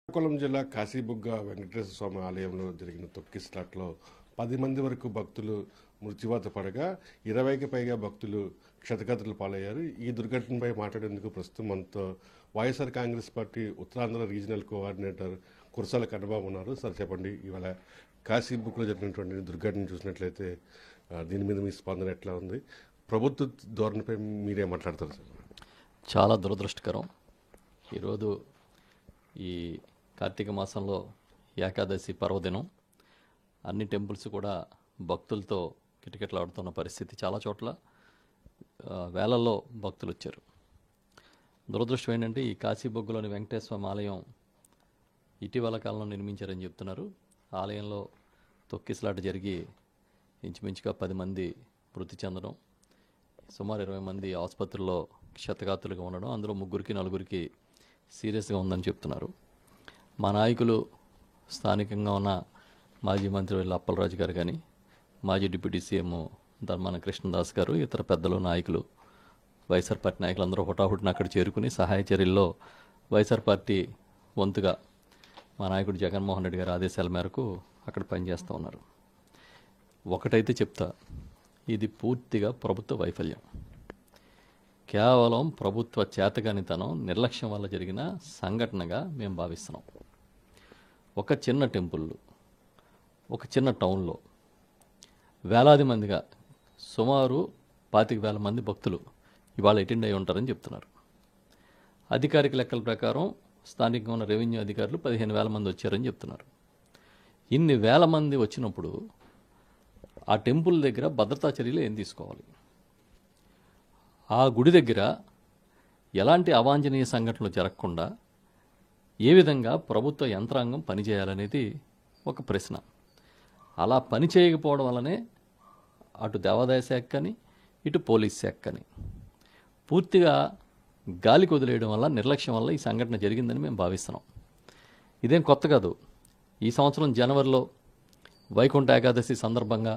శ్రీకాకుళం జిల్లా కాశీబుగ్గ వెంకటేశ్వర స్వామి ఆలయంలో జరిగిన తొక్కిసలాట్లో 10 మంది వరకు భక్తులు మృత్యువాత పడగా 20కి పైగా భక్తులు క్షతగాత్రులు పాలయ్యారు. ఈ దుర్ఘటనపై మాట్లాడేందుకు ప్రస్తుతం మనతో YSR Congress party Uttarandhra regional coordinator Kurasala Kannababu ఉన్నారు. సార్ చెప్పండి, ఇవాళ కాశీబుగ్లో జరిగినటువంటి దుర్ఘటన చూసినట్లయితే దీని మీద మీ స్పందన ఎట్లా ఉంది? ప్రభుత్వ ధోరణిపై మీరే మాట్లాడతారు సార్? చాలా దురదృష్టకరం. ఈరోజు ఈ కార్తీక మాసంలో ఏకాదశి పర్వదినం. అన్ని టెంపుల్స్ కూడా భక్తులతో కిటకిటలాడుతున్న పరిస్థితి. చాలా చోట్ల వేలల్లో భక్తులు వచ్చారు. దురదృష్టం ఏంటంటే ఈ కాశీబొగ్గులోని వెంకటేశ్వర ఆలయం ఇటీవల కాలంలో నిర్మించారని చెప్తున్నారు. ఆలయంలో తొక్కిసలాట జరిగి ఇంచుమించుగా 10 మంది మృతి చెందడం, సుమారు 20 మంది ఆసుపత్రుల్లో క్షతగాత్రులుగా ఉండడం, అందులో 3కి 4కి సీరియస్గా ఉందని చెప్తున్నారు. మా నాయకులు స్థానికంగా ఉన్న మాజీ మంత్రి అప్పలరాజు గారు కానీ, మాజీ డిప్యూటీ సీఎం ధర్మాన కృష్ణదాస్ గారు, ఇతర పెద్దలు నాయకులు, వైఎస్ఆర్ పార్టీ నాయకులు అందరూ హుటాహుటిన అక్కడ చేరుకుని సహాయ చర్యల్లో వైఎస్ఆర్ పార్టీ వంతుగా మా నాయకుడు జగన్మోహన్ రెడ్డి గారి ఆదేశాల మేరకు అక్కడ పనిచేస్తూ ఉన్నారు. ఒకటైతే చెప్తా, ఇది పూర్తిగా ప్రభుత్వ వైఫల్యం. కేవలం ప్రభుత్వ చేతగానితనం, నిర్లక్ష్యం వల్ల జరిగిన సంఘటనగా మేము భావిస్తున్నాం. ఒక చిన్న టెంపుల్, ఒక చిన్న టౌన్లో వేలాది మందిగా సుమారు 25,000 మంది భక్తులు ఇవాళ అటెండ్ అయి ఉంటారని చెప్తున్నారు. అధికారిక లెక్కల ప్రకారం స్థానికంగా ఉన్న రెవెన్యూ అధికారులు 15,000 మంది వచ్చారని చెప్తున్నారు. ఇన్ని వేల మంది వచ్చినప్పుడు ఆ టెంపుల్ దగ్గర భద్రతా చర్యలు ఏం తీసుకోవాలి? ఆ గుడి దగ్గర ఎలాంటి అవాంఛనీయ సంఘటనలు జరగకుండా ఏ విధంగా ప్రభుత్వ యంత్రాంగం పనిచేయాలనేది ఒక ప్రశ్న. అలా పని చేయకపోవడం వల్లనే అటు దేవాదాయ శాఖ కానీ ఇటు పోలీస్ శాఖ కానీ పూర్తిగా గాలికి వదిలేయడం వల్ల, నిర్లక్ష్యం వల్ల ఈ సంఘటన జరిగిందని మేము భావిస్తున్నాం. ఇదేం కొత్త కాదు. ఈ సంవత్సరం జనవరిలో వైకుంఠ ఏకాదశి సందర్భంగా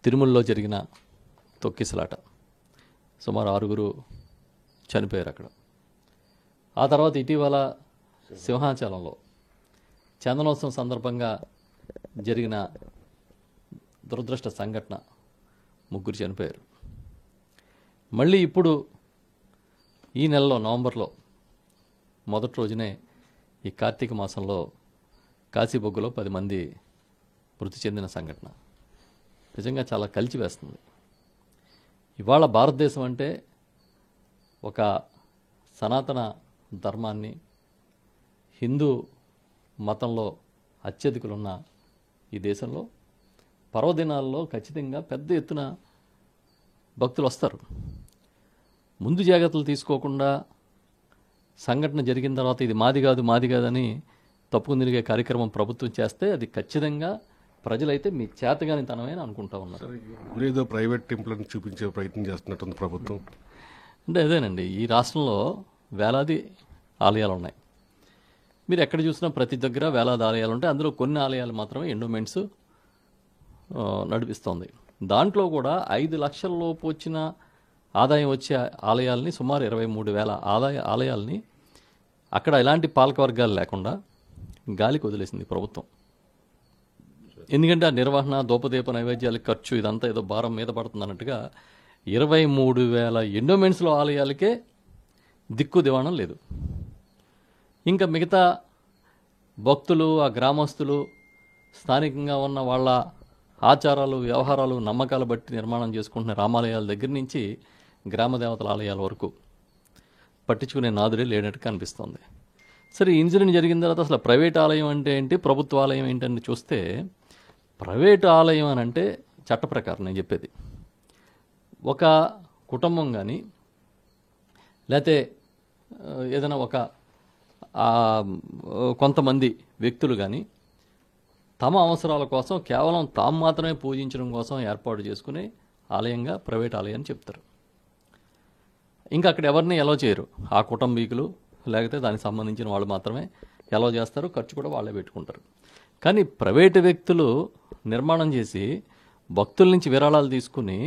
తిరుమలలో జరిగిన తొక్కిసలాట, సుమారు 6 చనిపోయారు అక్కడ. ఆ తర్వాత ఇటీవల సింహాచలంలో చందనోత్సవం సందర్భంగా జరిగిన దురదృష్ట సంఘటన, 3 చనిపోయారు. మళ్ళీ ఇప్పుడు ఈ నెలలో నవంబర్లో మొదటి రోజునే ఈ కార్తీక మాసంలో కాశీబొగ్గులో 10 మంది మృతి చెందిన సంఘటన నిజంగా చాలా కలిచివేస్తుంది. ఇవాళ భారతదేశం అంటే ఒక సనాతన ధర్మాన్ని, హిందూ మతంలో అత్యధికులున్న ఈ దేశంలో పర్వదినాల్లో ఖచ్చితంగా పెద్ద ఎత్తున భక్తులు వస్తారు. ముందు జాగ్రత్తలు తీసుకోకుండా సంఘటన జరిగిన తర్వాత ఇది మాది కాదని తప్పుకుని తిరిగే కార్యక్రమం ప్రభుత్వం చేస్తే అది ఖచ్చితంగా ప్రజలైతే మీ చేతగానితనమే అనుకుంటా ఉన్నారు. ఏదో ప్రైవేట్ టెంపుల్ని చూపించే ప్రయత్నం చేస్తున్నట్టుంది ప్రభుత్వం. అంటే అదేనండి, ఈ రాష్ట్రంలో వేలాది ఆలయాలు ఉన్నాయి. మీరు ఎక్కడ చూసినా ప్రతి దగ్గర వేలాది ఆలయాలు ఉంటాయి. అందులో కొన్ని ఆలయాలు మాత్రమే ఎండోమెంట్స్ నడిపిస్తోంది. దాంట్లో కూడా 5 లక్షల లోపు వచ్చిన ఆదాయం వచ్చే ఆలయాల్ని, సుమారు 23,000 ఆలయాల్ని అక్కడ ఎలాంటి పాలకవర్గాలు లేకుండా గాలికి వదిలేసింది ప్రభుత్వం. ఎందుకంటే ఆ నిర్వహణ, దూపదీప నైవేద్యాల ఖర్చు ఇదంతా ఏదో భారం మీద పడుతుంది అన్నట్టుగా 23,000 ఎండోమెంట్స్లో ఆలయాలకే దిక్కు దివాణం లేదు. ఇంకా మిగతా భక్తులు, ఆ గ్రామస్తులు, స్థానికంగా ఉన్న వాళ్ళ ఆచారాలు, వ్యవహారాలు, నమ్మకాలు బట్టి నిర్మాణం చేసుకుంటున్న రామాలయాల దగ్గర నుంచి గ్రామ దేవతల ఆలయాల వరకు పట్టించుకునే నాదుడే లేనట్టు కనిపిస్తోంది. సరే, ఇన్సిడెంట్ జరిగిన తర్వాత అసలు ప్రైవేట్ ఆలయం అంటే ఏంటి, ప్రభుత్వ ఆలయం ఏంటని చూస్తే, ప్రైవేట్ ఆలయం అని అంటే చట్ట ప్రకారం నేను చెప్పేది, ఒక కుటుంబం కానీ లేకపోతే ఏదైనా ఒక కొంతమంది వ్యక్తులు కానీ తమ అవసరాల కోసం కేవలం తాము మాత్రమే పూజించడం కోసం ఏర్పాటు చేసుకునే ఆలయంగా ప్రైవేట్ ఆలయం చెప్తారు. ఇంకా అక్కడ ఎవరిని ఎలో చేయరు. ఆ కుటుంబీకులు లేకపోతే దానికి సంబంధించిన వాళ్ళు మాత్రమే ఎలో చేస్తారు. ఖర్చు కూడా వాళ్ళే పెట్టుకుంటారు. కానీ ప్రైవేటు వ్యక్తులు నిర్మాణం చేసి భక్తుల నుంచి విరాళాలు తీసుకుని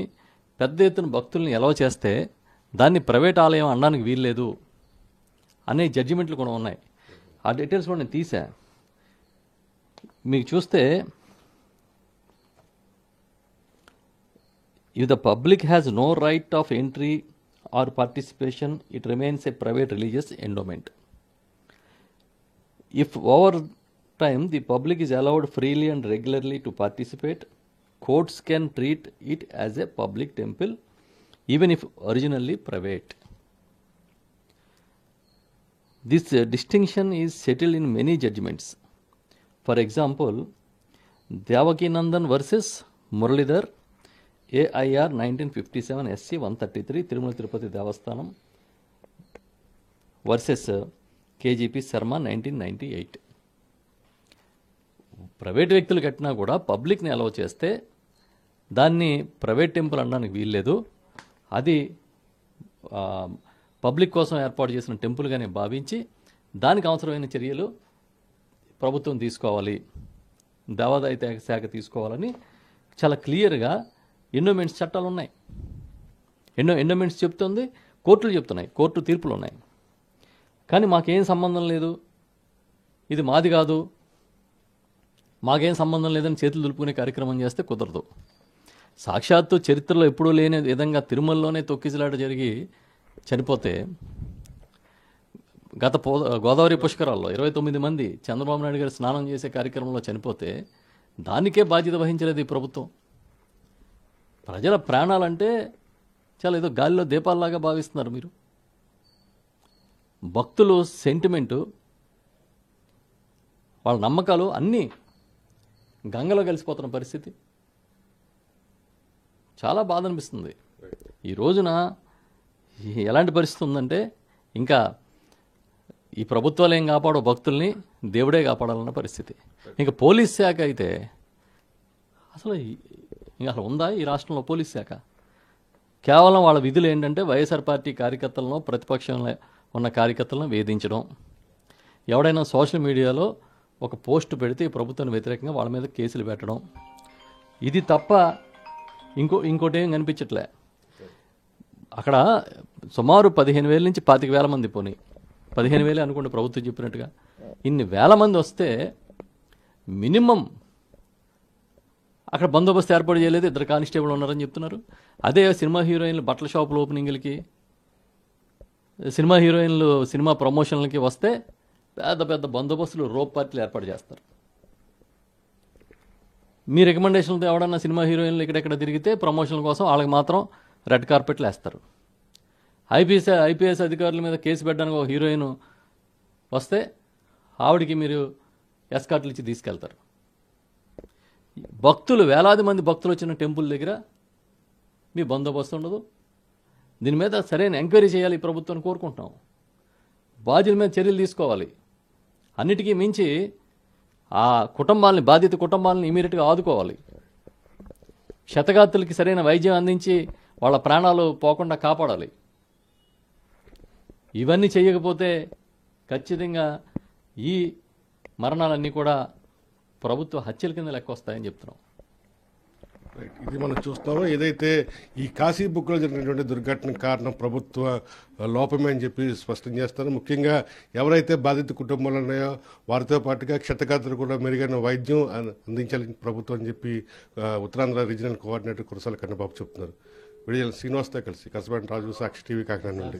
పెద్ద ఎత్తున భక్తుల్ని ఎలో చేస్తే దాన్ని ప్రైవేట్ ఆలయం అనడానికి వీల్లేదు అనే జడ్జిమెంట్లు కూడా ఉన్నాయి. ఆ డీటెయిల్స్ కూడా నేను తీసా. మీకు చూస్తే if the public has no right of entry or participation, it remains a private religious endowment. If over time the public is allowed freely and regularly to participate, courts can treat it as a public temple even if originally private. This distinction is settled in many judgments. For example, Devaki Nandan versus Muralidhar, AIR 1957 SC 133 Tirumala Tirupati Devasthanam versus KGP Sharma 1998. Private వ్యక్తులు కట్టినా కూడా పబ్లిక్ని allow చేస్తే దాన్ని private temple అనడానికి వీల్లేదు. అది public కోసం ఏర్పాటు చేసిన టెంపుల్గానే భావించి దానికి అవసరమైన చర్యలు ప్రభుత్వం తీసుకోవాలి, దేవాదాయ శాఖ తీసుకోవాలని చాలా క్లియర్గా ఎండోమెంట్స్ చట్టాలు ఉన్నాయి. ఎండోమెంట్స్ చెప్తుంది, కోర్టులు చెప్తున్నాయి, కోర్టు తీర్పులు ఉన్నాయి. కానీ మాకేం సంబంధం లేదు, ఇది మాది కాదు, మాకేం సంబంధం లేదని చేతులు దులుపుకునే కార్యక్రమం చేస్తే కుదరదు. సాక్షాత్తు చరిత్రలో ఎప్పుడూ లేని విధంగా తిరుమలలోనే తొక్కిసలాట జరిగి చనిపోతే, గత గోదావరి పుష్కరాల్లో 29 మంది చంద్రబాబు నాయుడు గారు స్నానం చేసే కార్యక్రమంలో చనిపోతే దానికే బాధ్యత వహించలేదు ఈ ప్రభుత్వం. ప్రజల ప్రాణాలంటే చాలా ఏదో గాలిలో దీపాల్లాగా భావిస్తున్నారు మీరు. భక్తులు సెంటిమెంటు, వాళ్ళ నమ్మకాలు అన్నీ గంగలో కలిసిపోతున్న పరిస్థితి చాలా బాధ అనిపిస్తుంది. ఈ రోజున ఎలాంటి పరిస్థితి ఉందంటే, ఇంకా ఈ ప్రభుత్వాలు ఏం కాపాడో భక్తుల్ని దేవుడే కాపాడాలన్న పరిస్థితి. ఇంకా పోలీస్ శాఖ అయితే అసలు ఇంకా ఉందా ఈ రాష్ట్రంలో పోలీస్ శాఖ? కేవలం వాళ్ళ విధులు ఏంటంటే వైఎస్ఆర్ పార్టీ కార్యకర్తలను, ప్రతిపక్షంలో ఉన్న కార్యకర్తలను వేధించడం, ఎవడైనా సోషల్ మీడియాలో ఒక పోస్ట్ పెడితే ఈ ప్రభుత్వానికి వ్యతిరేకంగా వాళ్ళ మీద కేసులు పెట్టడం, ఇది తప్ప ఇంకోటి ఏం కనిపించట్లే. అక్కడ సుమారు 15,000 నుంచి 25,000 మంది, పోనీ 15,000 అనుకోండి ప్రభుత్వం చెప్పినట్టుగా, ఇన్ని వేల మంది వస్తే మినిమం అక్కడ బందోబస్తు ఏర్పాటు చేయలేదు, 2 కానిస్టేబుల్ ఉన్నారని చెప్తున్నారు. అదే సినిమా హీరోయిన్లు బట్టల షాపుల ఓపెనింగ్లకి, సినిమా హీరోయిన్లు సినిమా ప్రమోషన్లకి వస్తే పెద్ద పెద్ద బందోబస్తులు, రోప్ పార్టీలు ఏర్పాటు చేస్తారు. మీ రికమెండేషన్లతో ఎవడన్నా సినిమా హీరోయిన్లు ఇక్కడెక్కడ తిరిగితే ప్రమోషన్ల కోసం వాళ్ళకి మాత్రం రెడ్ కార్పెట్లు వేస్తారు. ఐపీఎస్ అధికారుల మీద కేసు పెట్టడానికి ఒక హీరోయిన్ వస్తే ఆవిడికి మీరు ఎస్కార్ట్లు ఇచ్చి తీసుకెళ్తారు. భక్తులు, వేలాది మంది భక్తులు వచ్చిన టెంపుల్ దగ్గర మీ బందోబస్తు ఉండదు. దీని మీద సరైన ఎంక్వైరీ చేయాలి ఈ ప్రభుత్వాన్ని కోరుకుంటున్నాం. బాధ్యుల మీద చర్యలు తీసుకోవాలి. అన్నిటికీ మించి ఆ కుటుంబాలని, బాధిత కుటుంబాలను ఇమీడియట్గా ఆదుకోవాలి. క్షతగాత్రులకి సరైన వైద్యం అందించి వాళ్ళ ప్రాణాలు పోకుండా కాపాడాలి. ఇవన్నీ చేయకపోతే ఖచ్చితంగా ఈ మరణాలన్నీ కూడా ప్రభుత్వ హత్యల కింద లెక్క వస్తాయని చెప్తున్నాం. ఇది మనం చూస్తాము. ఏదైతే ఈ కాశీ బుక్లో జరిగినటువంటి దుర్ఘటన కారణం ప్రభుత్వ లోపమే అని చెప్పి స్పష్టం చేస్తారు. ముఖ్యంగా ఎవరైతే బాధిత కుటుంబాలు ఉన్నాయో వారితో పాటుగా క్షతగాత్రులు కూడా మెరుగైన వైద్యం అందించాలని ప్రభుత్వం అని చెప్పి ఉత్తరాంధ్ర రీజనల్ కోఆర్డినేటర్ కురసాల కన్నబాబు చెప్తున్నారు. విడుదల శ్రీనివాస్తో కలిసి కసబాన్ రాజు, సాక్షి టీవీ కాకినాడ నుండి.